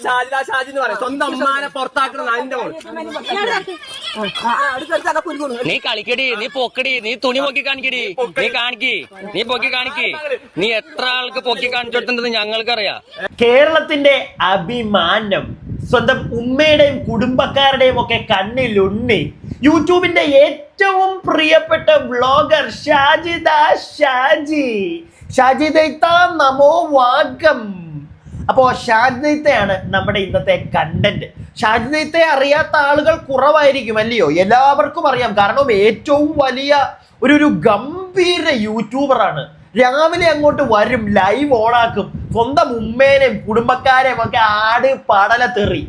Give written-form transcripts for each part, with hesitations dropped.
ഷാജി എന്ന് പറയാം. സ്വന്തം അമ്മാനെ പുറത്താക്കണം അതിന്റെ നീ കളിക്കടി, നീ പൊക്കടി, നീ തുണി പൊക്കി കാണിക്കടി, നീ പൊക്കി കാണിക്ക്. നീ എത്ര ആൾക്ക് പൊക്കി കാണിച്ചു കൊടുത്തിട്ടുണ്ടെന്ന് ഞങ്ങൾക്കറിയാം. കേരളത്തിന്റെ അഭിമാനം, സ്വന്തം ഉമ്മയുടെയും കുടുംബക്കാരുടെയും ഒക്കെ കണ്ണിലുണ്ണി, യൂട്യൂബിന്റെ ഏറ്റവും പ്രിയപ്പെട്ട വ്ളോഗർ ഷാജിദ നമോ വാഗം. അപ്പോ ഷാജിദയാണ് നമ്മുടെ ഇന്നത്തെ കണ്ടന്റ്. ഷാജിദയെ അറിയാത്ത ആളുകൾ കുറവായിരിക്കും അല്ലയോ? എല്ലാവർക്കും അറിയാം. കാരണം ഏറ്റവും വലിയ ഒരു ഗംഭീര യൂട്യൂബറാണ്. രാവിലെ അങ്ങോട്ട് വരും, ലൈവ് ഓണാക്കും, സ്വന്തം ഉമ്മേനെയും കുടുംബക്കാരെയും ഒക്കെ ആട് പടല തെറി.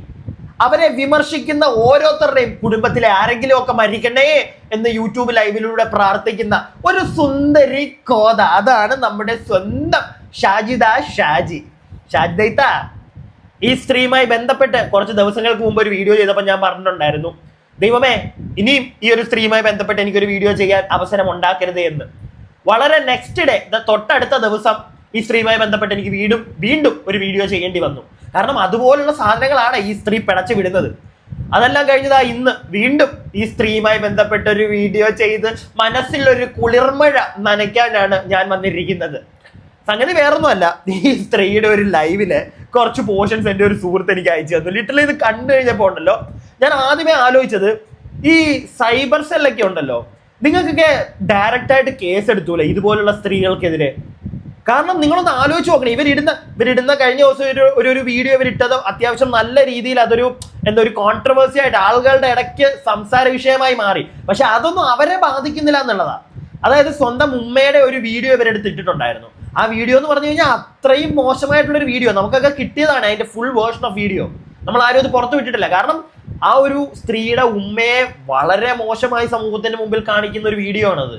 അവരെ വിമർശിക്കുന്ന ഓരോരുത്തരുടെയും കുടുംബത്തിലെ ആരെങ്കിലും ഒക്കെ മരിക്കണേ എന്ന് യൂട്യൂബ് ലൈവിലൂടെ പ്രാർത്ഥിക്കുന്ന ഒരു സുന്ദരി കോത. അതാണ് നമ്മുടെ സ്വന്തം ഷാജിദ. ഈ സ്ത്രീയുമായി ബന്ധപ്പെട്ട് കുറച്ച് ദിവസങ്ങൾക്ക് മുമ്പ് ഒരു വീഡിയോ ചെയ്തപ്പോൾ ഞാൻ പറഞ്ഞിട്ടുണ്ടായിരുന്നു, ദൈവമേ ഇനിയും ഈ ഒരു സ്ത്രീയുമായി ബന്ധപ്പെട്ട് എനിക്കൊരു വീഡിയോ ചെയ്യാൻ അവസരം ഉണ്ടാക്കരുത് എന്ന്. വളരെ നെക്സ്റ്റ് ഡേ, തൊട്ടടുത്ത ദിവസം ഈ സ്ത്രീയുമായി ബന്ധപ്പെട്ട് എനിക്ക് വീണ്ടും ഒരു വീഡിയോ ചെയ്യേണ്ടി വന്നു. കാരണം അതുപോലുള്ള സാധനങ്ങളാണ് ഈ സ്ത്രീ പിടച്ചു വിടുന്നത്. അതെല്ലാം കഴിഞ്ഞതാ ഇന്ന് വീണ്ടും ഈ സ്ത്രീയുമായി ബന്ധപ്പെട്ട ഒരു വീഡിയോ ചെയ്ത് മനസ്സിലൊരു കുളിർമഴ നനയ്ക്കാനാണ് ഞാൻ വന്നിരിക്കുന്നത്. സംഗതി വേറൊന്നുമല്ല, ഈ സ്ത്രീയുടെ ഒരു ലൈവില് കുറച്ച് പോർഷൻസ് എൻ്റെ ഒരു സുഹൃത്ത് എനിക്ക് അയച്ചു തന്നു. ലിറ്ററലി ഇത് കണ്ടു കഴിഞ്ഞപ്പോൾ ഉണ്ടല്ലോ, ഞാൻ ആദ്യമേ ആലോചിച്ചത് ഈ സൈബർ സെല്ലൊക്കെ ഉണ്ടല്ലോ, നിങ്ങൾക്കൊക്കെ ഡയറക്റ്റ് ആയിട്ട് കേസ് എടുത്തൂലെ ഇതുപോലുള്ള സ്ത്രീകൾക്കെതിരെ? കാരണം നിങ്ങളൊന്ന് ആലോചിച്ച് നോക്കണം, ഇവരിടുന്ന കഴിഞ്ഞ ദിവസം ഒരു വീഡിയോ ഇവരിട്ടത് അത്യാവശ്യം നല്ല രീതിയിൽ അതൊരു ഒരു കോൺട്രവേഴ്സി ആയിട്ട് ആളുകളുടെ ഇടയ്ക്ക് സംസാര വിഷയമായി മാറി. പക്ഷെ അതൊന്നും അവരെ ബാധിക്കുന്നില്ല എന്നുള്ളതാണ്. അതായത് സ്വന്തം ഉമ്മയുടെ ഒരു വീഡിയോ ഇവരെടുത്തിട്ടുണ്ടായിരുന്നു. ആ വീഡിയോ എന്ന് പറഞ്ഞു കഴിഞ്ഞാൽ അത്രയും മോശമായിട്ടുള്ളൊരു വീഡിയോ. നമുക്കൊക്കെ കിട്ടിയതാണ് അതിന്റെ ഫുൾ വേർഷൻ ഓഫ് വീഡിയോ. നമ്മൾ ആരും അത് പുറത്തു വിട്ടിട്ടില്ല. കാരണം ആ ഒരു സ്ത്രീയുടെ ഉമ്മയെ വളരെ മോശമായി സമൂഹത്തിന്റെ മുമ്പിൽ കാണിക്കുന്ന ഒരു വീഡിയോ ആണത്.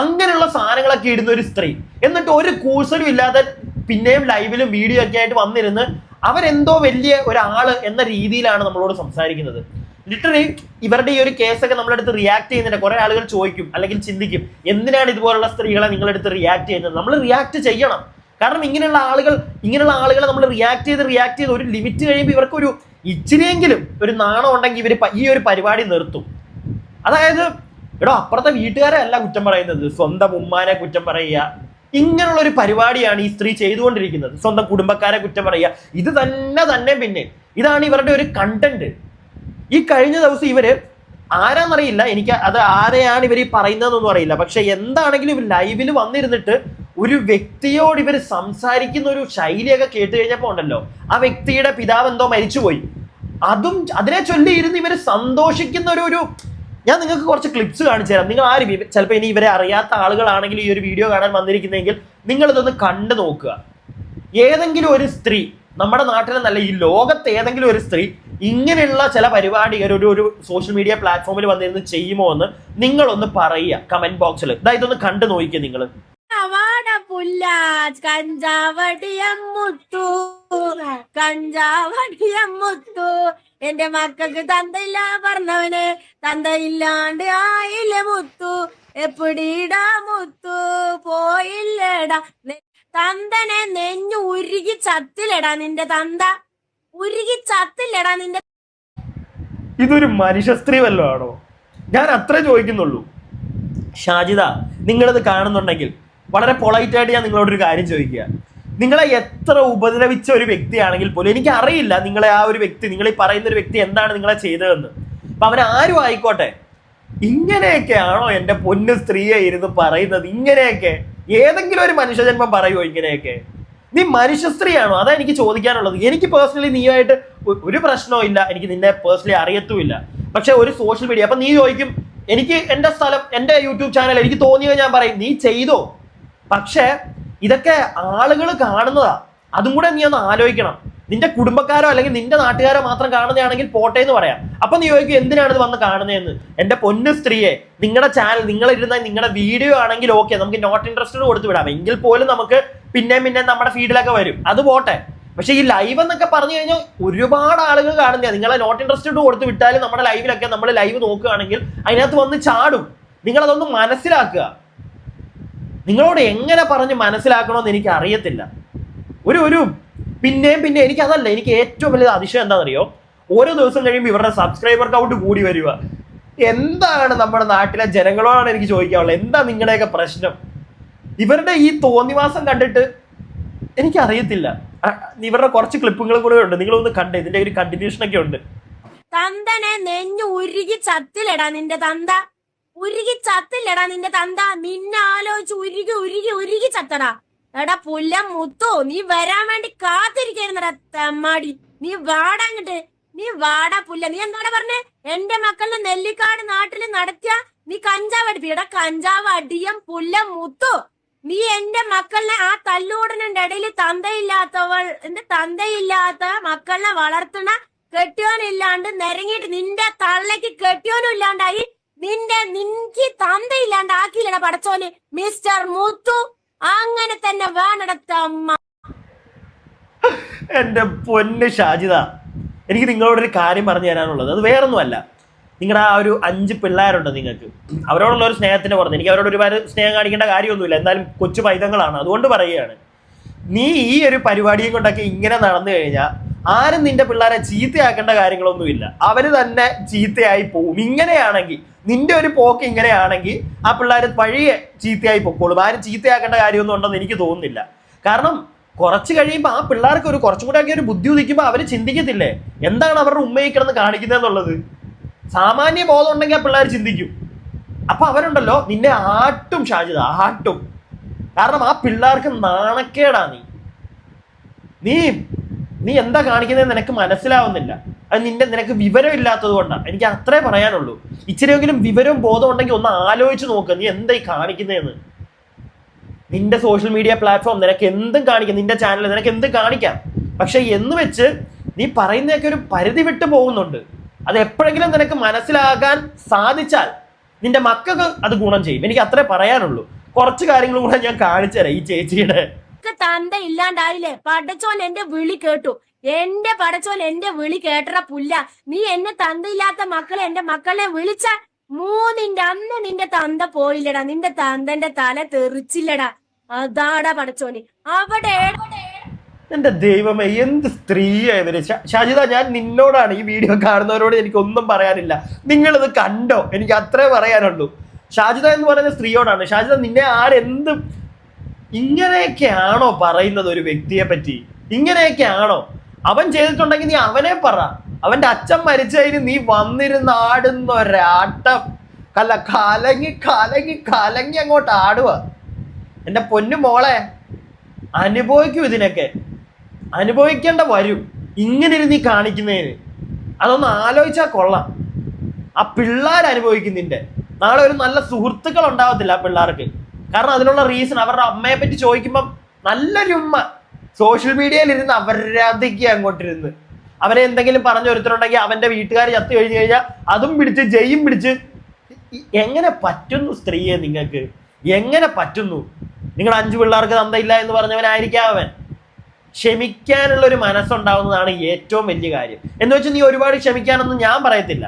അങ്ങനെയുള്ള സാധനങ്ങളൊക്കെ ഇടുന്ന ഒരു സ്ത്രീ, എന്നിട്ട് ഒരു കൂസലും ഇല്ലാതെ പിന്നെയും ലൈവിലും വീഡിയോ ഒക്കെ ആയിട്ട് വന്നിരുന്ന് അവരെന്തോ വലിയ ഒരാള് എന്ന രീതിയിലാണ് നമ്മളോട് സംസാരിക്കുന്നത്. ലിറ്ററലി ഇവരുടെ ഈ ഒരു കേസൊക്കെ നമ്മളെടുത്ത് റിയാക്ട് ചെയ്യുന്നതിന് കുറെ ആളുകൾ ചോദിക്കും അല്ലെങ്കിൽ ചിന്തിക്കും, എന്തിനാണ് ഇതുപോലുള്ള സ്ത്രീകളെ നിങ്ങളെടുത്ത് റിയാക്ട് ചെയ്യുന്നത്? നമ്മൾ റിയാക്ട് ചെയ്യണം. കാരണം ഇങ്ങനെയുള്ള ആളുകളെ നമ്മൾ റിയാക്ട് ചെയ്ത് ഒരു ലിമിറ്റ് കഴിയുമ്പോൾ ഇവർക്കൊരു ഇച്ചിരിയെങ്കിലും ഒരു നാണം ഉണ്ടെങ്കിൽ ഇവർ ഈ ഒരു പരിപാടി നിർത്തും. അതായത് അപ്പുറത്തെ വീട്ടുകാരെ അല്ല കുറ്റം പറയുന്നത്, സ്വന്തം ഉമ്മാനെ കുറ്റം പറയുക. ഇങ്ങനെയുള്ള ഒരു പരിപാടിയാണ് ഈ സ്ത്രീ ചെയ്തുകൊണ്ടിരിക്കുന്നത്. സ്വന്തം കുടുംബക്കാരെ കുറ്റം പറയുക. ഇത് തന്നെ പിന്നെ ഇതാണ് ഇവരുടെ ഒരു കണ്ടന്റ്. ഈ കഴിഞ്ഞ ദിവസം ഇവര് ആരാന്നറിയില്ല, എനിക്ക് അത് ആരെയാണ് ഇവർ ഈ പറയുന്നതെന്നൊന്നും അറിയില്ല. പക്ഷെ എന്താണെങ്കിലും ഇവർ ലൈവിൽ വന്നിരുന്നിട്ട് ഒരു വ്യക്തിയോട് ഇവർ സംസാരിക്കുന്ന ഒരു ശൈലിയൊക്കെ കേട്ട് കഴിഞ്ഞപ്പോൾ ഉണ്ടല്ലോ, ആ വ്യക്തിയുടെ പിതാവ് എന്തോ മരിച്ചുപോയി, അതിനെ ചൊല്ലി ഇരുന്ന് ഇവർ സന്തോഷിക്കുന്ന ഒരു ഞാൻ നിങ്ങൾക്ക് കുറച്ച് ക്ലിപ്സ് കാണിച്ചു തരാം. നിങ്ങൾ ആരും ചിലപ്പോൾ ഇനി ഇവരെ അറിയാത്ത ആളുകളാണെങ്കിൽ ഈ ഒരു വീഡിയോ കാണാൻ വന്നിരിക്കുന്നെങ്കിൽ നിങ്ങൾ ഇതൊന്ന് കണ്ടു നോക്കുക. ഏതെങ്കിലും ഒരു സ്ത്രീ, നമ്മുടെ നാട്ടിലെന്നല്ല ഈ ലോകത്ത് ഏതെങ്കിലും ഒരു സ്ത്രീ ഇങ്ങനെയുള്ള ചില പരിപാടികൾ ഒരു സോഷ്യൽ മീഡിയ പ്ലാറ്റ്ഫോമിൽ വന്നിരുന്ന് ചെയ്യുമോ എന്ന് നിങ്ങളൊന്ന് പറയുക കമന്റ് ബോക്സിൽ. ഇതൊന്ന് കണ്ടു നോക്കിക്കുക നിങ്ങൾ. കഞ്ചാവടിയമ്മുത്തു എന്റെ മക്കൾക്ക് തന്തയില്ല പറഞ്ഞവന് തന്തയില്ലാണ്ട് ആയില്ല മുത്തു എപ്പിടീടാ മുത്തു പോയില്ലടാ തന്തനെ നെഞ്ഞു ഉരുകി ചത്തില്ലടാ നിന്റെ തന്ത ഉരുകി ചത്തില്ലടാ നിന്റെ. ഇതൊരു മനുഷ്യ സ്ത്രീ വല്ലോ ആണോ? ഞാൻ അത്ര ചോദിക്കുന്നുള്ളൂ. ഷാജിദ, നിങ്ങളിത് കാണുന്നുണ്ടെങ്കിൽ വളരെ പൊളൈറ്റായിട്ട് ഞാൻ നിങ്ങളോടൊരു കാര്യം ചോദിക്കുക. നിങ്ങളെ എത്ര ഉപദ്രവിച്ച ഒരു വ്യക്തിയാണെങ്കിൽ പോലും എനിക്ക് അറിയില്ല നിങ്ങളെ ആ ഒരു വ്യക്തി, നിങ്ങൾ ഈ പറയുന്ന ഒരു വ്യക്തി എന്താണ് നിങ്ങളെ ചെയ്തതെന്ന്. അപ്പൊ അവൻ ആരും ആയിക്കോട്ടെ, ഇങ്ങനെയൊക്കെയാണോ എൻ്റെ പൊന്നു സ്ത്രീയെ ഇരുന്ന് പറയുന്നത്? ഇങ്ങനെയൊക്കെ ഏതെങ്കിലും ഒരു മനുഷ്യജന്മം പറയുമോ ഇങ്ങനെയൊക്കെ? നീ മനുഷ്യ സ്ത്രീയാണോ? അതാ എനിക്ക് ചോദിക്കാനുള്ളത്. എനിക്ക് പേഴ്സണലി നീയായിട്ട് ഒരു പ്രശ്നവും ഇല്ല, എനിക്ക് നിന്നെ പേഴ്സണലി അറിയത്തുമില്ല. പക്ഷെ ഒരു സോഷ്യൽ മീഡിയ, അപ്പൊ നീ ചോദിക്കും, എനിക്ക് എൻ്റെ സ്ഥലം, എൻ്റെ യൂട്യൂബ് ചാനൽ, എനിക്ക് തോന്നിയോ ഞാൻ പറയും നീ ചെയ്തോ. പക്ഷെ ഇതൊക്കെ ആളുകൾ കാണുന്നതാ, അതും കൂടെ നീ ഒന്ന് ആലോചിക്കണം. നിന്റെ കുടുംബക്കാരോ അല്ലെങ്കിൽ നിന്റെ നാട്ടുകാരോ മാത്രം കാണുന്നതാണെങ്കിൽ പോട്ടെ എന്ന് പറയാം. അപ്പൊ നീ ചോദിക്കും എന്തിനാണ് ഇത് വന്ന് കാണുന്നതെന്ന്. എന്റെ പൊന്നു സ്ത്രീയെ, നിങ്ങളുടെ ചാനൽ, നിങ്ങളിരുന്ന നിങ്ങളുടെ വീഡിയോ ആണെങ്കിൽ ഓക്കെ, നമുക്ക് നോട്ട് ഇൻട്രസ്റ്റഡ് കൊടുത്തു വിടാം. എങ്കിൽ പോലും നമുക്ക് പിന്നെ നമ്മുടെ ഫീഡിലൊക്കെ വരും, അത് പോട്ടെ. പക്ഷെ ഈ ലൈവ് എന്നൊക്കെ പറഞ്ഞു കഴിഞ്ഞാൽ ഒരുപാട് ആളുകൾ കാണുന്നതാണ്. നിങ്ങളെ നോട്ട് ഇൻട്രസ്റ്റഡ് കൊടുത്ത് വിട്ടാലും നമ്മുടെ ലൈവിലൊക്കെ നമ്മൾ ലൈവ് നോക്കുകയാണെങ്കിൽ അതിനകത്ത് വന്ന് ചാടും. നിങ്ങളതൊന്ന് മനസ്സിലാക്കുക. നിങ്ങളോട് എങ്ങനെ പറഞ്ഞ് മനസ്സിലാക്കണമെന്ന് എനിക്ക് അറിയത്തില്ല. ഒരു പിന്നെ എനിക്ക് അതല്ല, എനിക്ക് ഏറ്റവും വലിയ അതിശയം എന്താണെന്നറിയോ, ഓരോ ദിവസം കഴിയുമ്പോൾ ഇവരുടെ സബ്സ്ക്രൈബർ കൗണ്ട് കൂടി വരിക. എന്താണ് നമ്മുടെ നാട്ടിലെ ജനങ്ങളോടാണ് എനിക്ക് ചോദിക്കാനുള്ളത്, എന്താ നിങ്ങളുടെയൊക്കെ പ്രശ്നം? ഇവരുടെ ഈ തോന്നിവാസം കണ്ടിട്ട് എനിക്കറിയത്തില്ല. ഇവരുടെ കുറച്ച് ക്ലിപ്പുകളും കൂടെ ഉണ്ട്, നിങ്ങളൊന്ന് കണ്ടേ, ഇതിന്റെ ഒരു കണ്ടിന്യൂഷൻ ഒക്കെ ഉണ്ട്. തന്തനെ നെഞ്ഞു ഉരുകി ചത്തിലടാ നിന്റെ തന്ത, ഉരുകി ചത്തില്ലടാ നിന്റെ തന്ത, നിന്നെ ആലോചിച്ച് ഉരുകി ഉരുകി ഉരുകി ചത്തടാ. എടാ പുല്ലം മുത്തോ, നീ വരാൻ വേണ്ടി കാത്തിരിക്കരുന്നടാ തെമ്മാടി. നീ വാടാങ്ങിട്ട്, നീ വാടാ പുല്ല. നീ എന്താണ് പറഞ്ഞേ? എന്റെ മക്കളുടെ നെല്ലിക്കാട് നാട്ടില് നടത്തിയ നീ കഞ്ചാവ് അടിപ്പി. എടാ കഞ്ചാവ് അടിയം പുല്ലം മുത്തോ, നീ എന്റെ മക്കളിനെ ആ തല്ലൂടനുണ്ട് ഇടയിൽ തന്തയില്ലാത്ത മക്കളെ വളർത്തുന്ന കെട്ടിയോനില്ലാണ്ട് നിരങ്ങിയിട്ട് നിന്റെ തള്ളക്ക് കെട്ടിയോനും ഇല്ലാണ്ടായി, നിനക്ക് തന്തയില്ലാണ്ട് ആക്കിയില്ലട പടച്ചോന് മിസ്റ്റർ മുത്തു. അങ്ങനെ തന്നെ വേണടത്തമ്മ. എന്റെ പൊന്ന് ഷാജിദ, എനിക്ക് നിങ്ങളോടൊരു കാര്യം പറഞ്ഞു തരാനുള്ളത്, അത് വേറൊന്നുമല്ല. നിങ്ങളുടെ ആ ഒരു 5 പിള്ളേരുണ്ട് നിങ്ങൾക്ക്, അവരോടുള്ള ഒരു സ്നേഹത്തിന് പുറത്ത് എനിക്ക് അവരോട് ഒരുപാട് സ്നേഹം കാണിക്കേണ്ട കാര്യമൊന്നുമില്ല, എന്നാലും കൊച്ചു പൈതങ്ങളാണ്, അതുകൊണ്ട് പറയുകയാണ്. നീ ഈ ഒരു പരിപാടിയും കൊണ്ടൊക്കെ ഇങ്ങനെ നടന്നു കഴിഞ്ഞാൽ ആരും നിന്റെ പിള്ളേരെ ചീത്തയാക്കേണ്ട കാര്യങ്ങളൊന്നുമില്ല, അവര് തന്നെ ചീത്തയായി പോവും. ഇങ്ങനെയാണെങ്കിൽ നിന്റെ ഒരു പോക്ക് ഇങ്ങനെയാണെങ്കിൽ ആ പിള്ളേർ വഴിയെ ചീത്തയായി പൊക്കോളും. ആരും ചീത്തയാക്കേണ്ട കാര്യമൊന്നും ഉണ്ടെന്ന് എനിക്ക് തോന്നുന്നില്ല. കാരണം കുറച്ച് കഴിയുമ്പോൾ ആ പിള്ളേർക്ക് ഒരു കുറച്ചും കൂടെ ഒക്കെ ഒരു ബുദ്ധി ഉദിക്കുമ്പോൾ അവർ ചിന്തിക്കത്തില്ലേ എന്താണ് അവരുടെ ഉമ്മയെ കിടന്ന് കാണിക്കുന്നതെന്നുള്ളത്. സാമാന്യ ബോധം ഉണ്ടെങ്കിൽ ആ പിള്ളേർ ചിന്തിക്കും. അപ്പൊ അവരുണ്ടല്ലോ നിന്നെ ആട്ടും ഷാജിദ, ആട്ടും. കാരണം ആ പിള്ളേർക്ക് നാണക്കേടാ. നീ എന്താ കാണിക്കുന്നതെന്ന് നിനക്ക് മനസ്സിലാവുന്നില്ല. അത് നിനക്ക് വിവരം ഇല്ലാത്തത് കൊണ്ടാണ്. എനിക്ക് അത്രേ പറയാനുള്ളൂ. ഇച്ചിരിയെങ്കിലും വിവരവും ബോധം ഉണ്ടെങ്കിൽ ഒന്ന് ആലോചിച്ച് നോക്കുക, നീ എന്തായി കാണിക്കുന്നതെന്ന്. നിന്റെ സോഷ്യൽ മീഡിയ പ്ലാറ്റ്ഫോം നിനക്ക് എന്തും കാണിക്കാം, നിന്റെ ചാനൽ നിനക്ക് എന്തും കാണിക്കാം. പക്ഷെ എന്ന് വെച്ച് നീ പറയുന്നതൊക്കെ ഒരു പരിധി വിട്ട് പോകുന്നുണ്ട്. അത് എപ്പോഴെങ്കിലും നിനക്ക് മനസ്സിലാകാൻ സാധിച്ചാൽ നിന്റെ മക്കൾക്ക് അത് ഗുണം ചെയ്യും. എനിക്ക് അത്രേ പറയാനുള്ളൂ. കുറച്ച് കാര്യങ്ങളും കൂടെ ഞാൻ കാണിച്ചു തരാം. ഈ ചേച്ചിയുടെ തന്ത ഇല്ലാണ്ടായില്ലേ, പടച്ചോൻ എന്റെ വിളി കേട്ടു. എന്റെ പടച്ചോൻ എന്റെ വിളി കേട്ടറ പുല്ല. നീ എന്നെ തന്തയില്ലാത്ത മക്കളെ എന്റെ മക്കളെ വിളിച്ച 3ന്റെ അന്ന് നിന്റെ തന്ത പോയില്ലടാ, നിന്റെ തന്തന്റെ തല തെറിച്ചില്ലടാ. അതാടാ പടച്ചോന് അവിടെ. എന്റെ ദൈവമേ, എന്ത് സ്ത്രീയായവര്. ഷാജിദ, ഞാൻ നിന്നോടാണ്, ഈ വീഡിയോ കാണുന്നവരോട് എനിക്കൊന്നും പറയാനില്ല. നിങ്ങളിത് കണ്ടോ, എനിക്ക് അത്രേ പറയാനുള്ളൂ. ഷാജിദ എന്ന് പറയുന്ന സ്ത്രീയോടാണ്. ഷാജിദ, നിന്നെ ആരെന്ത് ഇങ്ങനെയൊക്കെയാണോ പറയുന്നത് ഒരു വ്യക്തിയെ പറ്റി? ഇങ്ങനെയൊക്കെയാണോ? അവൻ ചെയ്തിട്ടുണ്ടെങ്കിൽ നീ അവനെ പറ. അവന്റെ അച്ഛൻ മരിച്ചതിന് നീ വന്നിരുന്ന് ആടുന്ന ഒരാട്ടം കലങ്ങി കലങ്ങി കലങ്ങി അങ്ങോട്ട് ആടുക. എന്റെ പൊന്നു മോളെ, അനുഭവിക്കൂ, ഇതിനൊക്കെ അനുഭവിക്കേണ്ട വരും ഇങ്ങനെ ഇരുന്ന് കാണിക്കുന്നതിന്. അതൊന്ന് ആലോചിച്ചാൽ കൊള്ളാം. ആ പിള്ളേർ അനുഭവിക്കുന്നിന്റെ നാളെ ഒരു നല്ല സുഹൃത്തുക്കൾ ഉണ്ടാവത്തില്ല ആ പിള്ളേർക്ക്. കാരണം അതിനുള്ള റീസൺ അവരുടെ അമ്മയെ പറ്റി ചോദിക്കുമ്പം നല്ലൊരു ഉമ്മ സോഷ്യൽ മീഡിയയിൽ ഇരുന്ന് അവരധികം അങ്ങോട്ടിരുന്ന് അവരെ എന്തെങ്കിലും പറഞ്ഞു ഒരുത്തരുണ്ടെങ്കിൽ അവന്റെ വീട്ടുകാർ ചത്തു കഴിഞ്ഞു കഴിഞ്ഞാൽ അതും പിടിച്ച് ജയും പിടിച്ച്. എങ്ങനെ പറ്റുന്നു സ്ത്രീയെ നിങ്ങൾക്ക്? എങ്ങനെ പറ്റുന്നു? നിങ്ങളുടെ 5 പിള്ളേർക്ക് തന്തയില്ല എന്ന് പറഞ്ഞവനായിരിക്കാം അവൻ. ക്ഷമിക്കാനുള്ള ഒരു മനസ്സുണ്ടാവുന്നതാണ് ഏറ്റവും വലിയ കാര്യം. എന്ന് വെച്ചാൽ നീ ഒരുപാട് ക്ഷമിക്കാനൊന്നും ഞാൻ പറയത്തില്ല.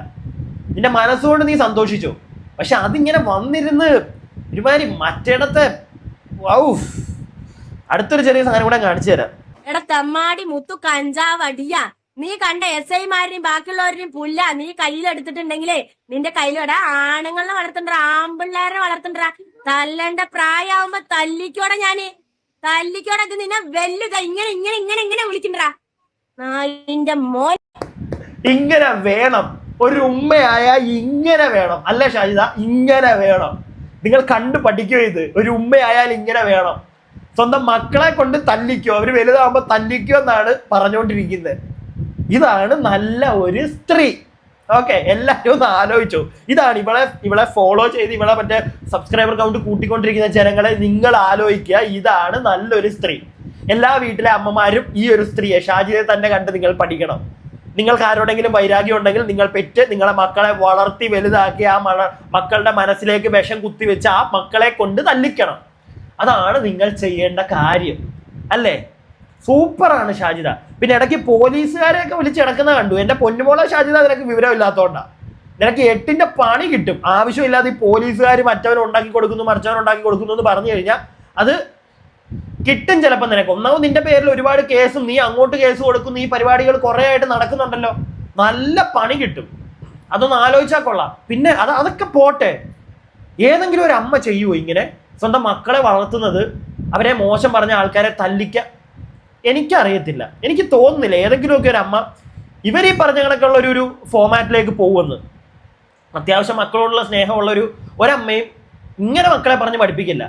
നിന്റെ മനസ്സുകൊണ്ട് നീ സന്തോഷിച്ചോ. പക്ഷെ അതിങ്ങനെ വന്നിരുന്ന് ഒരുമാതിരി മറ്റിടത്തെ അടുത്തൊരു ചെറിയ സാധനം കൂടെ കാണിച്ചു തരാം. എടാ തെമ്മാടി മുത്തു കഞ്ചാവ് അടിയാ. നീ കണ്ട SI-മാരെയും ബാക്കിയുള്ളവരെയും പുല്ല നീ കയ്യിലെടുത്തിട്ടുണ്ടെങ്കിലേ നിന്റെ കയ്യിലോടാ ആണുങ്ങളെ വളർത്തണ്ട, ആമ്പിള്ളേരെ വളർത്തണ്ട. തല്ലണ്ട പ്രായമാവുമ്പോ തല്ലിക്കോടെ ഞാന് തല്ലിക്കോടെ. ഇത് നിന്നെ വെല്ലുക ഇങ്ങനെ ഇങ്ങനെ ഇങ്ങനെ ഇങ്ങനെ വിളിക്കണ്ടാ നിന്റെ മോൻ. ഇങ്ങനെ വേണം ഒരു ഉമ്മയായ, ഇങ്ങനെ വേണം. അല്ല ഷാജിദ, ഇങ്ങനെ വേണം. നിങ്ങൾ കണ്ടു പഠിക്കോ ഇത്. ഒരു ഉമ്മയായാൽ ഇങ്ങനെ വേണം. സ്വന്തം മക്കളെ കൊണ്ട് തല്ലിക്കോ, അവര് വലുതാകുമ്പോ തല്ലിക്കോ എന്നാണ് പറഞ്ഞുകൊണ്ടിരിക്കുന്നത്. ഇതാണ് നല്ല ഒരു സ്ത്രീ. ഓക്കെ, എല്ലാവരും ഒന്ന് ആലോചിച്ചു. ഇതാണ് ഇവളെ ഫോളോ ചെയ്ത് ഇവളെ മറ്റേ സബ്സ്ക്രൈബർ കൗണ്ട് കൂട്ടിക്കൊണ്ടിരിക്കുന്ന ജനങ്ങളെ നിങ്ങൾ ആലോചിക്കുക. ഇതാണ് നല്ലൊരു സ്ത്രീ. എല്ലാ വീട്ടിലെ അമ്മമാരും ഈ ഒരു സ്ത്രീയെ ഷാജിദയെ തന്നെ കണ്ട് നിങ്ങൾ പഠിക്കണം. നിങ്ങൾക്ക് ആരോടെങ്കിലും വൈരാഗ്യം ഉണ്ടെങ്കിൽ നിങ്ങൾ പെറ്റ് നിങ്ങളെ മക്കളെ വളർത്തി വലുതാക്കി ആ മക്കളുടെ മനസ്സിലേക്ക് വിഷം കുത്തിവെച്ച് ആ മക്കളെ കൊണ്ട് തല്ലിക്കണം. അതാണ് നിങ്ങൾ ചെയ്യേണ്ട കാര്യം, അല്ലേ? സൂപ്പറാണ് ഷാജിദ. പിന്നെ ഇടയ്ക്ക് പോലീസുകാരെയൊക്കെ വിളിച്ച് കിടക്കുന്ന കണ്ടു. എന്റെ പൊന്നുമോളെ ഷാജിദ, നിനക്ക് വിവരം ഇല്ലാത്തതുകൊണ്ടാ. നിനക്ക് 8ന്റെ പണി കിട്ടും. ആവശ്യമില്ലാതെ ഈ പോലീസുകാർ മറ്റവൻ ഉണ്ടാക്കി കൊടുക്കുന്നു മറിച്ചവൻ ഉണ്ടാക്കി കൊടുക്കുന്നു എന്ന് പറഞ്ഞു കഴിഞ്ഞാൽ അത് കിട്ടും ചിലപ്പോൾ നിനക്ക്. ഒന്നാമത് നിന്റെ പേരിൽ ഒരുപാട് കേസും, നീ അങ്ങോട്ട് കേസ് കൊടുക്കും, ഈ പരിപാടികൾ കുറെ ആയിട്ട് നടക്കുന്നുണ്ടല്ലോ, നല്ല പണി കിട്ടും. അതൊന്ന് ആലോചിച്ചാൽ കൊള്ളാം. പിന്നെ അതൊക്കെ പോട്ടെ, ഏതെങ്കിലും ഒരു അമ്മ ചെയ്യുമോ ഇങ്ങനെ സ്വന്തം മക്കളെ വളർത്തുന്നത്, അവരെ മോശം പറഞ്ഞ ആൾക്കാരെ തല്ലിക്കാൻ? എനിക്കറിയത്തില്ല, എനിക്ക് തോന്നുന്നില്ല ഏതെങ്കിലുമൊക്കെ ഒരു അമ്മ ഇവരീ പറഞ്ഞ കണക്കുള്ള ഒരു ഫോമാറ്റിലേക്ക് പോകുമെന്ന്. അത്യാവശ്യം മക്കളോടുള്ള സ്നേഹമുള്ള ഒരമ്മയും ഇങ്ങനെ മക്കളെ പറഞ്ഞ് പഠിപ്പിക്കില്ല.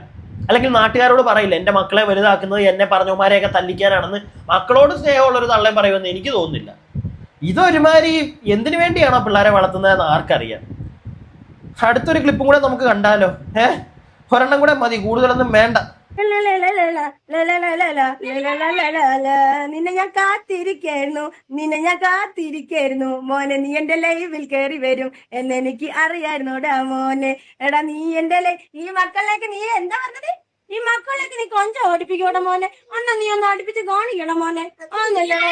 അല്ലെങ്കിൽ നാട്ടുകാരോട് പറയില്ല എൻ്റെ മക്കളെ വലുതാക്കുന്നത് എന്നെ പറഞ്ഞവന്മാരെയൊക്കെ തല്ലിക്കാനാണെന്ന് മക്കളോട് സ്നേഹമുള്ളൊരു തള്ളയും പറയുമെന്ന് എനിക്ക് തോന്നുന്നില്ല. ഇതൊരുമാതിരി എന്തിനു വേണ്ടിയാണോ പിള്ളേരെ വളർത്തുന്നതെന്ന് ആർക്കറിയാം. അടുത്തൊരു ക്ലിപ്പും കൂടെ നമുക്ക് കണ്ടാലോ? ഒരെണ്ണം കൂടെ മതി, കൂടുതലൊന്നും വേണ്ട. നിന്നെ ഞാൻ കാത്തിരിക്കായിരുന്നു മോനെ, നീ എന്റെ ലൈവിൽ കയറി വരും എന്നെനിക്ക് അറിയായിരുന്നോടാ മോനെ. എടാ നീ എന്റെ ഈ മക്കളിലേക്ക് നീ എന്താ പറഞ്ഞത്? ഈ മക്കളിലേക്ക് നീ കൊഞ്ചം ഓടിപ്പിക്കോടെ മോനെ. നീ ഒന്ന് അടുപ്പിച്ച് കാണിക്കണം മോനെ.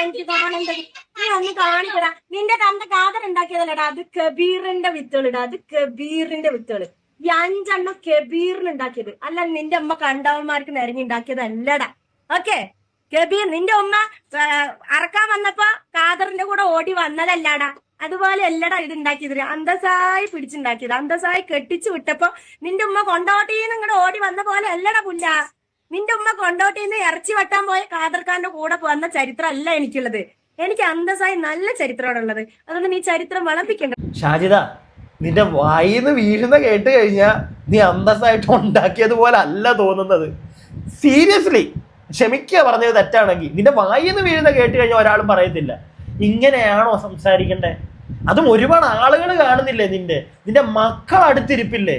എനിക്ക് കാണേണ്ടത് നീ ഒന്ന് കാണിക്കടാ. നിന്റെ തന്റെ കാതർ ഉണ്ടാക്കിയതല്ലടാ, അത് കബീറിന്റെ വിത്തുകളിടാ, അത് കബീറിന്റെ വിത്തുകള്. ഈ 5 എണ്ണം കബീറിന് ഉണ്ടാക്കിയത് അല്ല, നിന്റെ അമ്മ കണ്ടവന്മാർക്ക് നിരങ്ങി ഉണ്ടാക്കിയതല്ലടാ. ഓക്കെ, കബീർ നിന്റെ ഉമ്മ അറക്കാൻ വന്നപ്പോ കാദറിന്റെ കൂടെ ഓടി വന്നതല്ലാടാ. അതുപോലെ അല്ലടാ ഇത് ഉണ്ടാക്കിയത്, അന്തസായി പിടിച്ചുണ്ടാക്കിയത്, അന്തസായി കെട്ടിച്ചു വിട്ടപ്പോ നിന്റെ ഉമ്മ കൊണ്ടോട്ടിന്ന് ഇങ്ങോട്ട് ഓടി വന്ന പോലെ അല്ലടാ പുല്ല. നിന്റെ ഉമ്മ കൊണ്ടോട്ടിന്ന് ഇറച്ചി വെട്ടാൻ പോയ കാദർഖാന്റെ കൂടെ വന്ന ചരിത്രം അല്ല എനിക്കുള്ളത്. എനിക്ക് അന്തസായി നല്ല ചരിത്രമാണുള്ളത്. അതുകൊണ്ട് നീ ചരിത്രം വളർത്തിക്കണ്ട. ഷാജിദ, നിന്റെ വായിന്ന് വീഴുന്ന കേട്ട് കഴിഞ്ഞാൽ നീ അന്തസ്സായിട്ട് ഉണ്ടാക്കിയതുപോലെ അല്ല തോന്നുന്നത്. സീരിയസ്ലി ക്ഷമിക്കുക, പറഞ്ഞത് തെറ്റാണെങ്കിൽ. നിന്റെ വായിന്ന് വീഴുന്ന കേട്ട് കഴിഞ്ഞാൽ ഒരാളും പറയത്തില്ല ഇങ്ങനെയാണോ സംസാരിക്കണ്ടേ. അതും ഒരുപാട് ആളുകൾ കാണുന്നില്ലേ, നിന്റെ മക്കൾ അടുത്തിരിപ്പില്ലേ.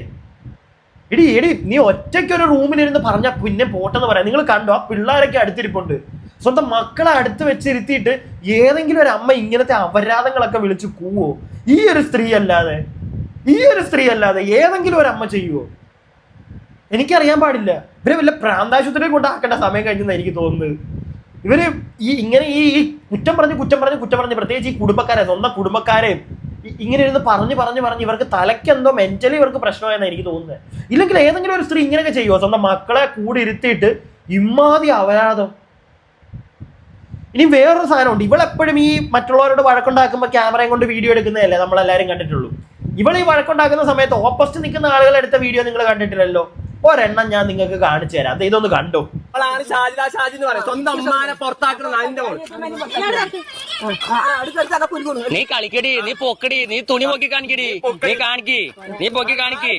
എടി നീ ഒറ്റയ്ക്കൊരു റൂമിലിരുന്ന് പറഞ്ഞാൽ പിന്നെ പോട്ടെന്ന് പറയാം. നിങ്ങൾ കണ്ടോ, ആ പിള്ളേരൊക്കെ അടുത്തിരിപ്പുണ്ട്. സ്വന്തം മക്കളെ അടുത്ത് വെച്ചിരുത്തിയിട്ട് ഏതെങ്കിലും ഒരു അമ്മ ഇങ്ങനത്തെ അപരാധങ്ങളൊക്കെ വിളിച്ച് കൂവോ? ഈ ഒരു സ്ത്രീ അല്ലാതെ ഏതെങ്കിലും ഒരു അമ്മ ചെയ്യുവോ? എനിക്കറിയാൻ പാടില്ല. ഇവരെ വല്ല പ്രാന്താശുപത്രിയിൽ കൊണ്ടാക്കേണ്ട സമയം കഴിഞ്ഞെന്ന് എനിക്ക് തോന്നുന്നത്. ഇവര് ഇങ്ങനെ ഈ കുറ്റം പറഞ്ഞ് പ്രത്യേകിച്ച് ഈ കുടുംബക്കാരെ, സ്വന്തം കുടുംബക്കാരെ ഇങ്ങനെ ഇരുന്ന് പറഞ്ഞ് ഇവർക്ക് തലയ്ക്കെന്തോ മെന്റലി ഇവർക്ക് പ്രശ്നമായെന്നാണ് എനിക്ക് തോന്നുന്നത്. ഇല്ലെങ്കിൽ ഏതെങ്കിലും ഒരു സ്ത്രീ ഇങ്ങനെയൊക്കെ ചെയ്യുമോ? സ്വന്തം മക്കളെ കൂടി ഇരുത്തിയിട്ട് ഇമ്മാതി അപരാധം. ഇനി വേറൊരു സാധനമുണ്ട്, ഇവളെപ്പോഴും ഈ മറ്റുള്ളവരോട് വഴക്കുണ്ടാക്കുമ്പോൾ ക്യാമറയും കൊണ്ട് വീഡിയോ എടുക്കുന്നതല്ലേ നമ്മളെല്ലാവരും കണ്ടിട്ടുള്ളൂ. ഇവൾ ഈ വഴക്കുണ്ടാക്കുന്ന സമയത്ത് ഓപ്പോസിറ്റ് നിൽക്കുന്ന ആളുകൾ എടുത്ത വീഡിയോ നിങ്ങൾ കണ്ടിട്ടില്ലല്ലോ. ഒരെണ്ണം ഞാൻ നിങ്ങൾക്ക് കാണിച്ചു തരാം, അത് ഇതൊന്ന് കണ്ടോ. അവളാണ് ഷാജിദ ഷാജി എന്ന് പറയും. സ്വന്തം അമ്മാനെ പുറത്താക്കണം അതിന്റെ മോൾ. നീ കളിക്കടി, നീ പൊക്കടി, നീ തുണി പൊക്കി കാണിക്കടി, നീ പൊക്കി കാണിക്ക്.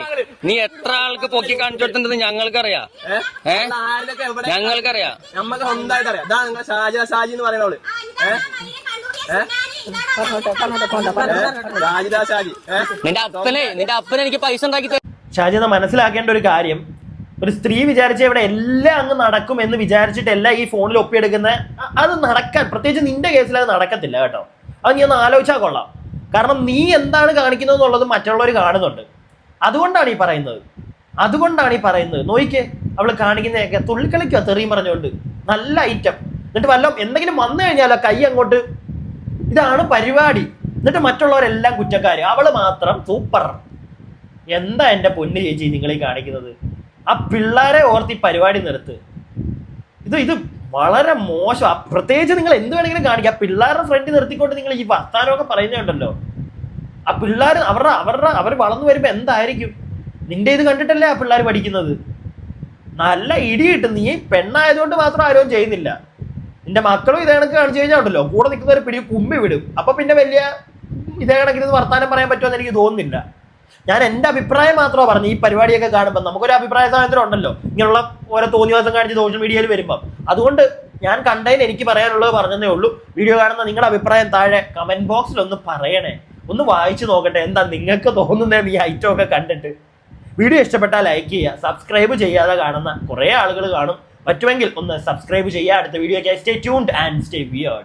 നീ എത്ര ആൾക്ക് പൊക്കി കാണിച്ചു കൊടുത്തിട്ടുണ്ടെന്ന് ഞങ്ങൾക്കറിയാം. ഞങ്ങൾക്കറിയാം, നമ്മക്ക് സ്വന്തമായിട്ട് അറിയാം. ഇതാ നിങ്ങൾ ഷാജിദ ഷാജി എന്ന് പറയുന്നവള്. ഷാജിദ ഷാജി. നിന്റെ അപ്പനെ എനിക്ക് പൈസ ഉണ്ടാക്കി. ഷാജിദ മനസ്സിലാക്കേണ്ട ഒരു കാര്യം, ഒരു സ്ത്രീ വിചാരിച്ച ഇവിടെ എല്ലാം അങ്ങ് നടക്കും എന്ന് വിചാരിച്ചിട്ടല്ല ഈ ഫോണിൽ ഒപ്പിയെടുക്കുന്ന. അത് നടക്കാൻ, പ്രത്യേകിച്ച് നിന്റെ കേസിൽ അത് നടക്കത്തില്ല കേട്ടോ. അത് നീ ഒന്ന് ആലോചിച്ചാൽ കൊള്ളാം. കാരണം നീ എന്താണ് കാണിക്കുന്നത് എന്നുള്ളത് മറ്റുള്ളവർ കാണുന്നുണ്ട്. അതുകൊണ്ടാണ് ഈ പറയുന്നത്. നോയിക്കേ, അവള് കാണിക്കുന്നതൊക്കെ തുള്ളിക്കളിക്കുക, തെറിയും പറഞ്ഞുകൊണ്ട്. നല്ല ഐറ്റം. എന്നിട്ട് എന്തെങ്കിലും വന്നു കഴിഞ്ഞാലോ കൈ അങ്ങോട്ട്, ഇതാണ് പരിപാടി. എന്നിട്ട് മറ്റുള്ളവരെല്ലാം കുറ്റക്കാര്, അവള് മാത്രം സൂപ്പർ. എന്താ എൻ്റെ പൊന്ന് ചേച്ചി നിങ്ങൾ ഈ കാണിക്കുന്നത്? ആ പിള്ളേരെ ഓർത്ത് ഈ പരിപാടി നിർത്ത്. ഇത് വളരെ മോശം. പ്രത്യേകിച്ച് നിങ്ങൾ എന്ത് വേണമെങ്കിലും കാണിക്കുക, ആ പിള്ളേരുടെ ഫ്രണ്ട് നിർത്തിക്കൊണ്ട് നിങ്ങൾ ഈ വർത്താനമൊക്കെ പറയുന്നുണ്ടല്ലോ. ആ പിള്ളേർ അവർ വളർന്നു വരുമ്പോൾ എന്തായിരിക്കും? നിന്റെ ഇത് കണ്ടിട്ടല്ലേ ആ പിള്ളേർ പഠിക്കുന്നത്. നല്ല ഇടി കിട്ടും. നീ പെണ്ണായതുകൊണ്ട് മാത്രം ആരും ചെയ്യുന്നില്ല. നിന്റെ മക്കളും ഇതേ കണക്ക് കാണിച്ചു കഴിഞ്ഞാൽ ഉണ്ടല്ലോ, കൂടെ നിൽക്കുന്നവർ കുമ്പി വിടും. അപ്പൊ പിന്നെ വലിയ ഇതേ കണക്കിന് വർത്താനം പറയാൻ പറ്റുമെന്ന് എനിക്ക് തോന്നുന്നില്ല. ഞാൻ എൻ്റെ അഭിപ്രായം മാത്രമേ പറഞ്ഞു. ഈ പരിപാടിയൊക്കെ കാണുമ്പോൾ നമുക്കൊരു അഭിപ്രായ സ്വാതന്ത്ര്യം ഉണ്ടല്ലോ, ഇങ്ങനെയുള്ള ഓരോ തോന്നിവാസം കാണിച്ച് സോഷ്യൽ മീഡിയയിൽ വരുമ്പം. അതുകൊണ്ട് ഞാൻ കണ്ടതിന് എനിക്ക് പറയാനുള്ളത് പറഞ്ഞതേ ഉള്ളൂ. വീഡിയോ കാണുന്ന നിങ്ങളുടെ അഭിപ്രായം താഴെ കമന്റ് ബോക്സിൽ ഒന്ന് പറയണേ. ഒന്ന് വായിച്ചു നോക്കട്ടെ എന്താ നിങ്ങൾക്ക് തോന്നുന്നത് ഈ ഐറ്റം ഒക്കെ കണ്ടിട്ട്. വീഡിയോ ഇഷ്ടപ്പെട്ടാൽ ലൈക്ക് ചെയ്യുക. സബ്സ്ക്രൈബ് ചെയ്യാതെ കാണുന്ന കുറേ ആളുകൾ കാണും. പറ്റുമെങ്കിൽ ഒന്ന് സബ്സ്ക്രൈബ് ചെയ്യുക. അടുത്ത video stay tuned and stay weird.